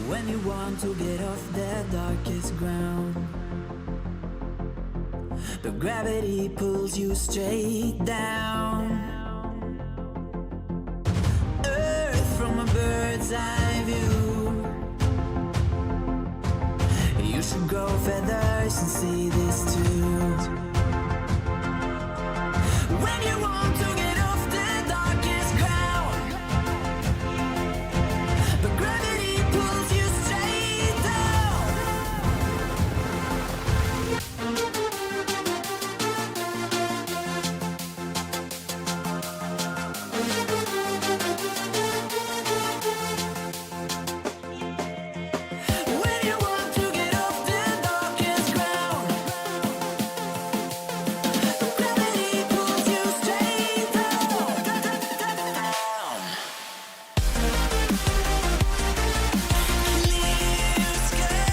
When you want to get off the darkest ground, but gravity pulls you straight down. Earth from a bird's eye view. You should grow feathers and see this too. When you want to get off the darkest ground, but gravity pulls you straight down. When you want to get off the darkest ground, but gravity pulls you straight down. Clear sky.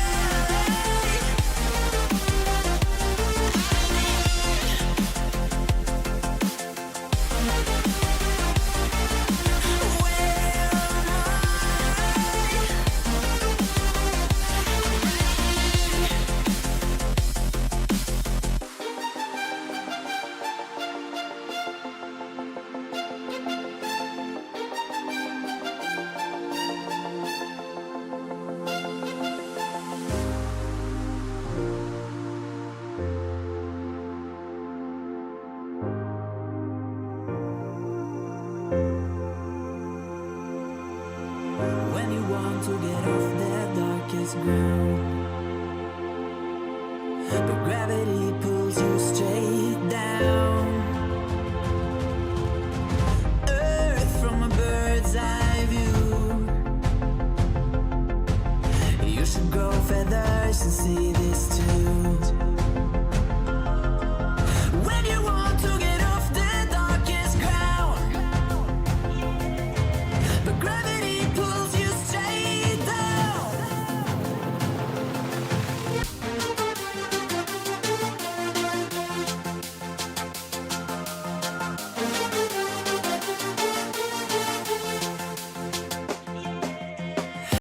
When you want to get off the darkest ground, but gravity